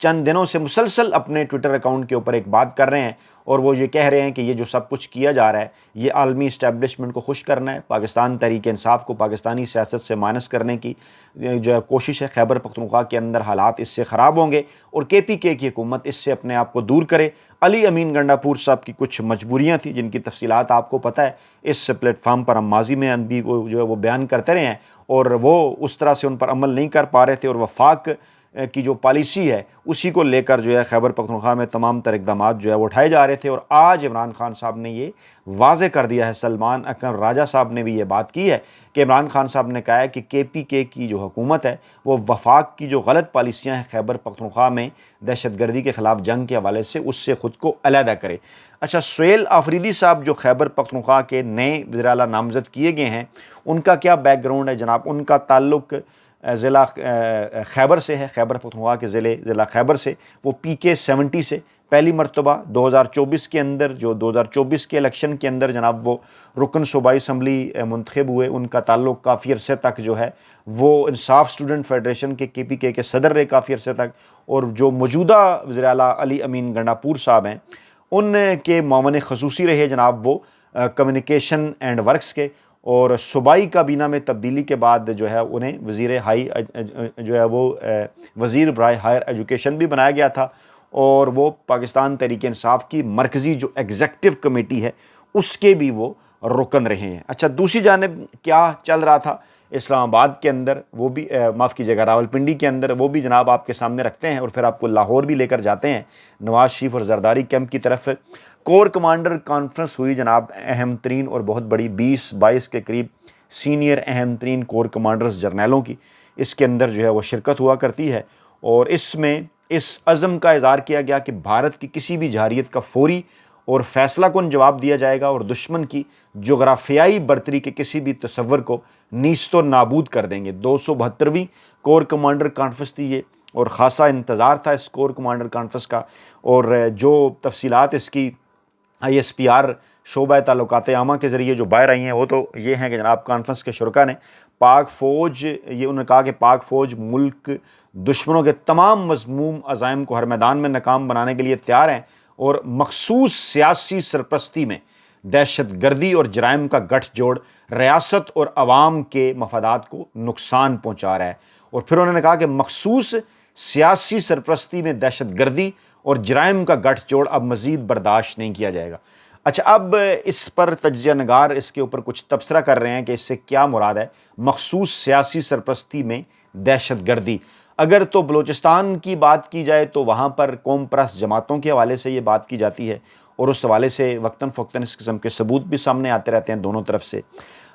چند دنوں سے مسلسل اپنے ٹویٹر اکاؤنٹ کے اوپر ایک بات کر رہے ہیں، اور وہ یہ کہہ رہے ہیں کہ یہ جو سب کچھ کیا جا رہا ہے یہ عالمی اسٹیبلشمنٹ کو خوش کرنا ہے، پاکستان تحریک انصاف کو پاکستانی سیاست سے مائنس کرنے کی جو ہے کوشش ہے۔ خیبر پختونخوا کے اندر حالات اس سے خراب ہوں گے اور KPK کی حکومت اس سے اپنے آپ کو دور کرے۔ علی امین گنڈاپور صاحب کی کچھ مجبوریاں تھیں جن کی تفصیلات آپ کو پتہ ہے، اس پلیٹ فارم پر ہم ماضی میں بھی جو ہے وہ بیان کرتے رہے ہیں، اور وہ اس طرح سے ان پر عمل نہیں کر پا رہے تھے، اور وفاق کی جو پالیسی ہے اسی کو لے کر جو ہے خیبر پختونخوا میں تمام تر اقدامات جو ہے وہ اٹھائے جا رہے تھے۔ اور آج عمران خان صاحب نے یہ واضح کر دیا ہے، سلمان اکرم راجہ صاحب نے بھی یہ بات کی ہے کہ عمران خان صاحب نے کہا ہے کہ KPK کی جو حکومت ہے وہ وفاق کی جو غلط پالیسیاں ہیں خیبر پختونخوا میں دہشت گردی کے خلاف جنگ کے حوالے سے، اس سے خود کو علیحدہ کرے۔ اچھا، سہیل آفریدی صاحب جو خیبر پختونخوا کے نئے وزیر اعلیٰ نامزد کیے گئے ہیں، ان کا کیا بیک گراؤنڈ ہے جناب؟ ان کا تعلق ضلع خیبر سے ہے، خیبر پختونخوا کے ضلع خیبر سے۔ وہ PK-70 سے پہلی مرتبہ 2024 کے اندر، جو 2024 کے الیکشن کے اندر جناب وہ رکن صوبائی اسمبلی منتخب ہوئے۔ ان کا تعلق کافی عرصے تک جو ہے وہ انصاف اسٹوڈنٹ فیڈریشن کے KPK کے صدر رہے کافی عرصے تک، اور جو موجودہ وزیر اعلیٰ علی امین گنڈاپور صاحب ہیں ان کے معاون خصوصی رہے جناب وہ کمیونیکیشن اینڈ ورکس کے، اور صوبائی کابینہ میں تبدیلی کے بعد جو ہے انہیں وزیر برائے ہائر ایجوکیشن بھی بنایا گیا تھا، اور وہ پاکستان تحریک انصاف کی مرکزی جو ایگزیکٹو کمیٹی ہے اس کے بھی وہ رکن رہے ہیں۔ اچھا، دوسری جانب کیا چل رہا تھا اسلام آباد کے اندر، وہ بھی معاف کیجیے گا راولپنڈی کے اندر، وہ بھی جناب آپ کے سامنے رکھتے ہیں، اور پھر آپ کو لاہور بھی لے کر جاتے ہیں نواز شریف اور زرداری کیمپ کی طرف۔ کور کمانڈر کانفرنس ہوئی جناب، اہم ترین اور بہت بڑی، 20-22 کے قریب سینئر اہم ترین کور کمانڈرز جرنیلوں کی اس کے اندر جو ہے وہ شرکت ہوا کرتی ہے، اور اس میں اس عزم کا اظہار کیا گیا کہ بھارت کی کسی بھی جارحیت کا فوری اور فیصلہ کن جواب دیا جائے گا، اور دشمن کی جغرافیائی برتری کے کسی بھی تصور کو نیست و نابود کر دیں گے۔ 272ویں کور کمانڈر کانفرنس تھی یہ، اور خاصا انتظار تھا اس کور کمانڈر کانفرنس کا، اور جو تفصیلات اس کی ISPR شعبہ تعلقات عامہ کے ذریعے جو باہر آئی ہیں وہ تو یہ ہیں کہ جناب کانفرنس کے شرکاء نے پاک فوج، یہ انہوں نے کہا کہ پاک فوج ملک دشمنوں کے تمام مذموم عزائم کو ہر میدان میں ناکام بنانے کے لیے تیار ہیں، اور مخصوص سیاسی سرپرستی میں دہشت گردی اور جرائم کا گٹھ جوڑ ریاست اور عوام کے مفادات کو نقصان پہنچا رہا ہے۔ اور پھر انہوں نے کہا کہ مخصوص سیاسی سرپرستی میں دہشت گردی اور جرائم کا گٹھ جوڑ اب مزید برداشت نہیں کیا جائے گا۔ اچھا، اب اس پر تجزیہ نگار اس کے اوپر کچھ تبصرہ کر رہے ہیں کہ اس سے کیا مراد ہے مخصوص سیاسی سرپرستی میں دہشت گردی۔ اگر تو بلوچستان کی بات کی جائے تو وہاں پر قوم پرست جماعتوں کے حوالے سے یہ بات کی جاتی ہے، اور اس حوالے سے وقتاً فوقتاً اس قسم کے ثبوت بھی سامنے آتے رہتے ہیں دونوں طرف سے۔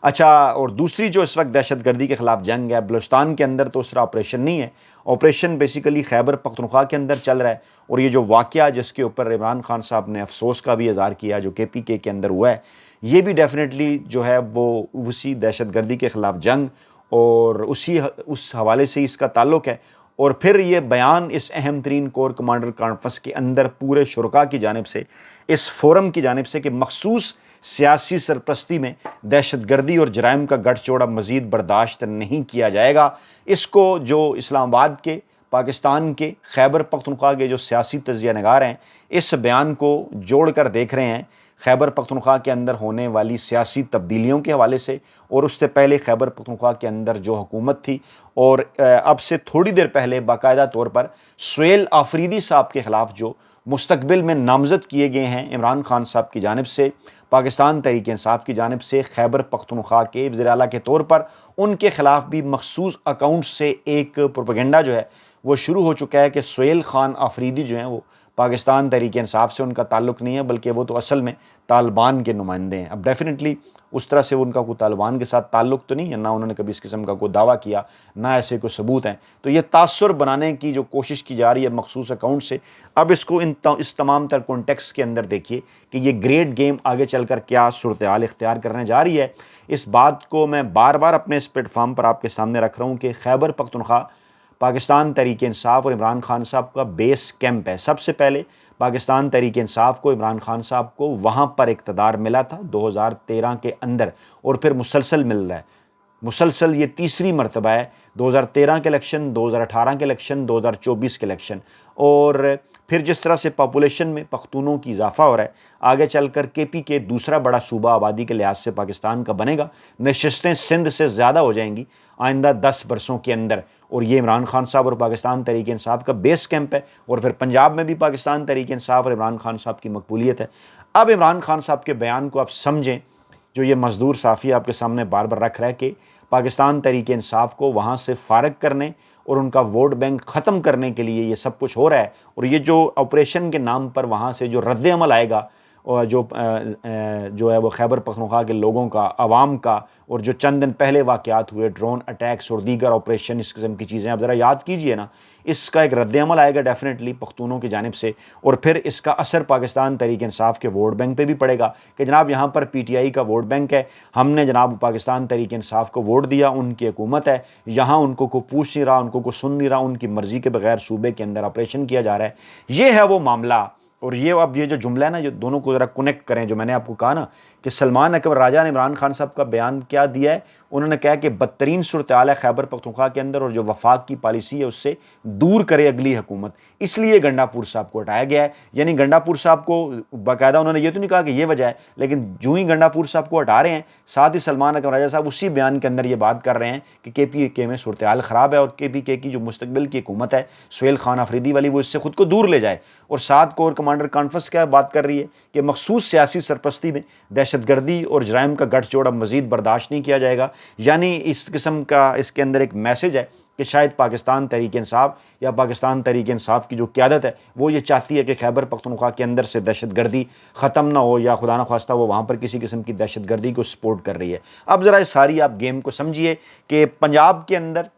اچھا، اور دوسری جو اس وقت دہشت گردی کے خلاف جنگ ہے بلوچستان کے اندر، تو اس طرح آپریشن نہیں ہے، آپریشن بیسیکلی خیبر پختونخوا کے اندر چل رہا ہے، اور یہ جو واقعہ جس کے اوپر عمران خان صاحب نے افسوس کا بھی اظہار کیا جو KPK کے اندر ہوا ہے، یہ بھی ڈیفینیٹلی جو ہے وہ اسی دہشت گردی کے خلاف جنگ اور اس حوالے سے اس کا تعلق ہے۔ اور پھر یہ بیان اس اہم ترین کور کمانڈر کانفرنس کے اندر پورے شرکاء کی جانب سے، اس فورم کی جانب سے، کہ مخصوص سیاسی سرپرستی میں دہشت گردی اور جرائم کا گٹھ جوڑ اب مزید برداشت نہیں کیا جائے گا۔ اس کو جو اسلام آباد کے، پاکستان کے، خیبر پختونخوا کے جو سیاسی تجزیہ نگار ہیں اس بیان کو جوڑ کر دیکھ رہے ہیں خیبر پختونخوا کے اندر ہونے والی سیاسی تبدیلیوں کے حوالے سے، اور اس سے پہلے خیبر پختونخوا کے اندر جو حکومت تھی، اور اب سے تھوڑی دیر پہلے باقاعدہ طور پر سہیل آفریدی صاحب کے خلاف جو مستقبل میں نامزد کیے گئے ہیں عمران خان صاحب کی جانب سے، پاکستان تحریک انصاف کی جانب سے، خیبر پختونخوا کے وزیر اعلیٰ کے طور پر، ان کے خلاف بھی مخصوص اکاؤنٹ سے ایک پروپیگنڈا جو ہے وہ شروع ہو چکا ہے کہ سہیل خان آفریدی جو ہیں وہ پاکستان تحریک انصاف سے ان کا تعلق نہیں ہے، بلکہ وہ تو اصل میں طالبان کے نمائندے ہیں۔ اب ڈیفینیٹلی اس طرح سے ان کا کوئی طالبان کے ساتھ تعلق تو نہیں ہے، نہ انہوں نے کبھی اس قسم کا کوئی دعویٰ کیا، نہ ایسے کوئی ثبوت ہیں، تو یہ تاثر بنانے کی جو کوشش کی جا رہی ہے مخصوص اکاؤنٹ سے، اب اس کو اس تمام تر کانٹیکسٹ کے اندر دیکھیے کہ یہ گریٹ گیم آگے چل کر کیا صورتحال اختیار کرنے جا رہی ہے۔ اس بات کو میں بار بار اپنے اس پلیٹ فارم پر آپ کے سامنے رکھ رہا ہوں کہ خیبر پختونخوا پاکستان تحریک انصاف اور عمران خان صاحب کا بیس کیمپ ہے۔ سب سے پہلے پاکستان تحریک انصاف کو، عمران خان صاحب کو وہاں پر اقتدار ملا تھا 2013 کے اندر، اور پھر مسلسل مل رہا ہے۔ مسلسل یہ تیسری مرتبہ ہے، 2013 کے الیکشن، 2018 کے الیکشن، 2024 کے الیکشن، اور پھر جس طرح سے پاپولیشن میں پختونوں کی اضافہ ہو رہا ہے، آگے چل کر کے پی کے دوسرا بڑا صوبہ آبادی کے لحاظ سے پاکستان کا بنے گا، نشستیں سندھ سے زیادہ ہو جائیں گی آئندہ 10 برسوں کے اندر، اور یہ عمران خان صاحب اور پاکستان تحریک انصاف کا بیس کیمپ ہے، اور پھر پنجاب میں بھی پاکستان تحریک انصاف اور عمران خان صاحب کی مقبولیت ہے۔ اب عمران خان صاحب کے بیان کو آپ سمجھیں، جو یہ مزدور صافی آپ کے سامنے بار بار رکھ رہا ہے کہ پاکستان تحریک انصاف کو وہاں سے فارغ کرنے اور ان کا ووٹ بینک ختم کرنے کے لیے یہ سب کچھ ہو رہا ہے، اور یہ جو آپریشن کے نام پر وہاں سے جو رد عمل آئے گا، اور جو ہے وہ خیبر پختونخوا کے لوگوں کا، عوام کا، اور جو چند دن پہلے واقعات ہوئے، ڈرون اٹیکس اور دیگر آپریشن، اس قسم کی چیزیں آپ ذرا یاد کیجئے نا، اس کا ایک رد عمل آئے گا ڈیفینیٹلی پختونوں کی جانب سے، اور پھر اس کا اثر پاکستان تحریک انصاف کے ووٹ بینک پہ بھی پڑے گا کہ جناب یہاں پر پی ٹی آئی کا ووٹ بینک ہے، ہم نے جناب پاکستان تحریک انصاف کو ووٹ دیا، ان کی حکومت ہے، یہاں ان کو کوئی پوچھ نہیں رہا، ان کو کوئی سن نہیں رہا، ان کی مرضی کے بغیر صوبے کے اندر آپریشن کیا جا رہا ہے۔ یہ ہے وہ معاملہ، اور اب یہ جو جملہ ہے نا، جو دونوں کو ذرا کنیکٹ کریں، جو میں نے آپ کو کہا نا کہ سلمان اکبر راجہ نے عمران خان صاحب کا بیان کیا دیا ہے، انہوں نے کہا کہ بدترین صورتحال ہے خیبر پختونخوا کے اندر، اور جو وفاق کی پالیسی ہے اس سے دور کرے اگلی حکومت، اس لیے گنڈا پور صاحب کو ہٹایا گیا ہے۔ یعنی گنڈا پور صاحب کو باقاعدہ انہوں نے یہ تو نہیں کہا کہ یہ وجہ ہے، لیکن جو ہی گنڈا پور صاحب کو ہٹا رہے ہیں، ساتھ ہی سلمان اکبر راجہ صاحب اسی بیان کے اندر یہ بات کر رہے ہیں کہ کے پی کے میں صورتحال خراب ہے، اور کے پی کے کی جو مستقبل کی حکومت ہے سہیل خان آفریدی والی، وہ اس سے خود کو دور لے جائے، اور ساتھ کور کمانڈر کانفرنس کیا بات کر رہی ہے کہ مخصوص سیاسی سرپرستی میں دہشت گردی اور جرائم کا گٹھ جوڑ اب مزید برداشت نہیں کیا جائے گا۔ یعنی اس قسم کا اس کے اندر ایک میسج ہے کہ شاید پاکستان تحریک انصاف یا پاکستان تحریک انصاف کی جو قیادت ہے وہ یہ چاہتی ہے کہ خیبر پختونخوا کے اندر سے دہشت گردی ختم نہ ہو، یا خدا نخواستہ وہ وہاں پر کسی قسم کی دہشت گردی کو سپورٹ کر رہی ہے۔ اب ذرا اس ساری آپ گیم کو سمجھیے کہ پنجاب کے اندر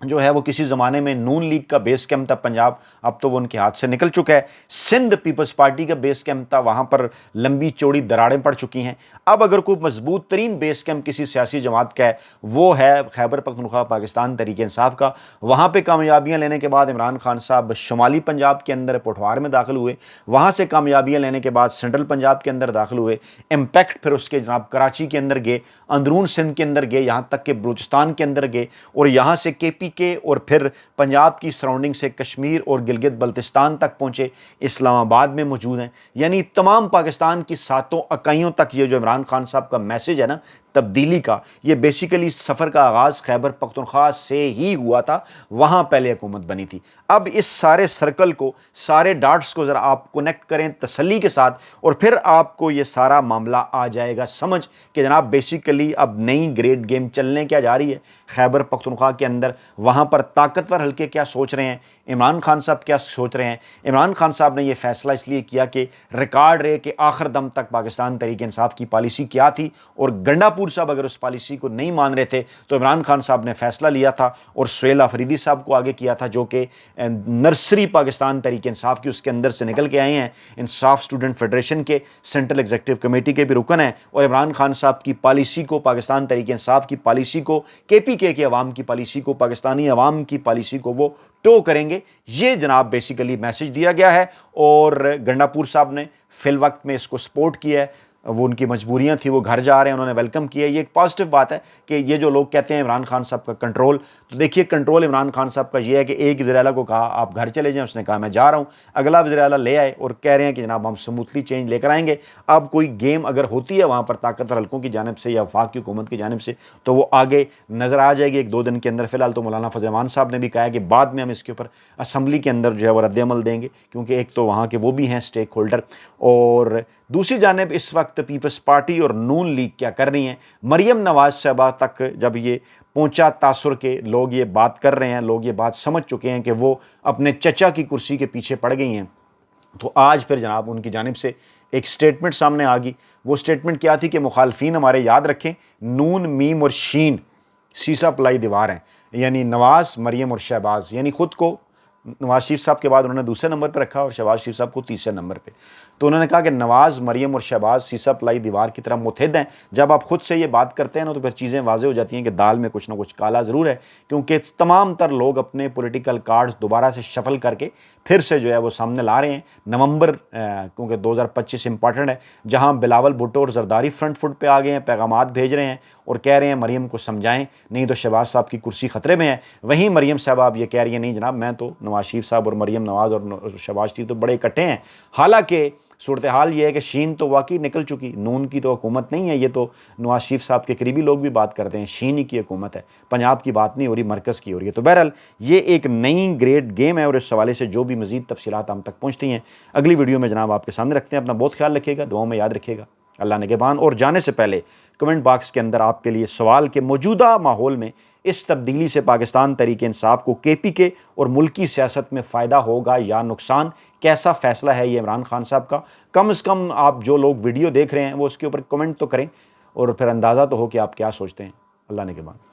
جو ہے وہ کسی زمانے میں نون لیگ کا بیس کیمپ تھا پنجاب، اب تو وہ ان کے ہاتھ سے نکل چکا ہے۔ سندھ پیپلز پارٹی کا بیس کیمپ تھا، وہاں پر لمبی چوڑی دراڑیں پڑ چکی ہیں۔ اب اگر کوئی مضبوط ترین بیس کیمپ کسی سیاسی جماعت کا ہے، وہ ہے خیبر پختونخوا پاکستان تحریک انصاف کا۔ وہاں پہ کامیابیاں لینے کے بعد عمران خان صاحب شمالی پنجاب کے اندر پوٹھوار میں داخل ہوئے، وہاں سے کامیابیاں لینے کے بعد سینٹرل پنجاب کے اندر داخل ہوئے، امپیکٹ پھر اس کے جناب کراچی کے اندر گئے، اندرون سندھ کے اندر گئے، یہاں تک کہ بلوچستان کے اندر گئے، اور یہاں سے کے پی کے اور پھر پنجاب کی سراؤنڈنگ سے کشمیر اور گلگت بلتستان تک پہنچے، اسلام آباد میں موجود ہیں۔ یعنی تمام پاکستان کی ساتوں اکائیوں تک یہ جو عمران خان صاحب کا میسج ہے نا تبدیلی کا، یہ بیسیکلی سفر کا آغاز خیبر پختونخوا سے ہی ہوا تھا، وہاں پہلے حکومت بنی تھی۔ اب اس سارے سرکل کو، سارے ڈاٹس کو ذرا آپ کنیکٹ کریں تسلی کے ساتھ، اور پھر آپ کو یہ سارا معاملہ آ جائے گا سمجھ کہ جناب بیسیکلی اب نئی گریڈ گیم چلنے کیا جا رہی ہے خیبر پختونخوا کے اندر۔ وہاں پر طاقتور حلقے کیا سوچ رہے ہیں، عمران خان صاحب کیا سوچ رہے ہیں۔ عمران خان صاحب نے یہ فیصلہ اس لیے کیا کہ ریکارڈ رہے کہ آخر دم تک پاکستان تحریک انصاف کی پالیسی کیا تھی، اور گنڈا پور صاحب اگر اس پالیسی کو نہیں مان رہے تھے تو عمران خان صاحب نے فیصلہ لیا تھا اور سہیل آفریدی صاحب کو آگے کیا تھا، جو کہ نرسری پاکستان تحریک انصاف کی اس کے اندر سے نکل کے آئے ہیں، انصاف اسٹوڈنٹ فیڈریشن کے سینٹرل ایگزیکٹو کمیٹی کے بھی رکن ہیں، اور عمران خان صاحب کی پالیسی کو، پاکستان تحریک انصاف کی پالیسی کو، کے پی کے عوام کی پالیسی کو، پاکستانی عوام کی پالیسی کو وہ ٹو کریں گے۔ یہ جناب بیسیکلی میسج دیا گیا ہے، اور گنڈا پور صاحب نے فی الوقت میں اس کو سپورٹ کیا ہے، وہ ان کی مجبوریاں تھیں، وہ گھر جا رہے ہیں، انہوں نے ویلکم کیا۔ یہ ایک پازیٹیو بات ہے کہ یہ جو لوگ کہتے ہیں عمران خان صاحب کا کنٹرول، تو دیکھیے کنٹرول عمران خان صاحب کا یہ ہے کہ ایک وزیر اعلیٰ کو کہا آپ گھر چلے جائیں، اس نے کہا میں جا رہا ہوں، اگلا وزیر اعلیٰ لے آئے اور کہہ رہے ہیں کہ جناب ہم سموتھلی چینج لے کر آئیں گے۔ اب کوئی گیم اگر ہوتی ہے وہاں پر طاقتور حلقوں کی جانب سے یا وفاق کی حکومت کی جانب سے، تو وہ آگے نظر آ جائے گی ایک دو دن کے اندر۔ فی الحال تو مولانا فضل الرحمان صاحب نے بھی کہا ہے کہ بعد میں ہم اس کے اوپر اسمبلی کے اندر جو ہے وہ رد عمل دیں گے، کیونکہ ایک تو وہاں کے وہ بھی ہیں اسٹیک ہولڈر، اور دوسری جانب اس وقت پیپلز پارٹی اور نون لیگ کیا کر رہی ہیں۔ مریم نواز صاحبہ تک جب یہ پہنچا تاثر کے لوگ یہ بات کر رہے ہیں، لوگ یہ بات سمجھ چکے ہیں کہ وہ اپنے چچا کی کرسی کے پیچھے پڑ گئی ہیں، تو آج پھر جناب ان کی جانب سے ایک سٹیٹمنٹ سامنے آ گئی۔ وہ سٹیٹمنٹ کیا تھی کہ مخالفین ہمارے یاد رکھیں، نون میم اور شین سیسا پلائی دیوار ہیں، یعنی نواز، مریم اور شہباز، یعنی خود کو نواز شریف صاحب کے بعد انہوں نے دوسرے نمبر پہ رکھا اور شہباز شریف صاحب کو تیسرے نمبر پہ۔ تو انہوں نے کہا کہ نواز، مریم اور شہباز سیسا پلائی دیوار کی طرح متحد ہیں۔ جب آپ خود سے یہ بات کرتے ہیں نا تو پھر چیزیں واضح ہو جاتی ہیں کہ دال میں کچھ نہ کچھ کالا ضرور ہے، کیونکہ تمام تر لوگ اپنے پولیٹیکل کارڈز دوبارہ سے شفل کر کے پھر سے جو ہے وہ سامنے لا رہے ہیں۔ نومبر کیونکہ 2025 امپارٹنٹ ہے، جہاں بلاول بھٹو اور زرداری فرنٹ فٹ پہ آ گئے ہیں، پیغامات بھیج رہے ہیں، اور کہہ رہے ہیں مریم کو سمجھائیں نہیں تو شہباز صاحب کی کرسی خطرے میں ہے۔ وہیں مریم صاحب آپ یہ کہہ رہی ہیں نہیں جناب میں تو نواز شریف صاحب اور مریم نواز اور شہباز شریف تو بڑے اکٹھے ہیں، حالانکہ صورتحال یہ ہے کہ شین تو واقعی نکل چکی، نون کی تو حکومت نہیں ہے، یہ تو نواز شریف صاحب کے قریبی لوگ بھی بات کرتے ہیں شین ہی کی حکومت ہے، پنجاب کی بات نہیں ہو رہی، مرکز کی ہو رہی ہے۔ تو بہرحال یہ ایک نئی گریٹ گیم ہے اور اس حوالے سے جو بھی مزید تفصیلات ہم تک پہنچتی ہیں اگلی ویڈیو میں جناب آپ کے سامنے رکھتے ہیں۔ اپنا بہت خیال رکھیے گا، دعاؤں میں یاد رکھیے گا، اللہ نگہبان۔ اور جانے سے پہلے کمنٹ باکس کے اندر آپ کے لیے سوال کہ موجودہ ماحول میں اس تبدیلی سے پاکستان تحریک انصاف کو کے کے اور ملکی سیاست میں فائدہ ہوگا یا نقصان، کیسا فیصلہ ہے یہ عمران خان صاحب کا؟ کم از کم آپ جو لوگ ویڈیو دیکھ رہے ہیں وہ اس کے اوپر کمنٹ تو کریں اور پھر اندازہ تو ہو کہ آپ کیا سوچتے ہیں۔ اللہ نگہبان۔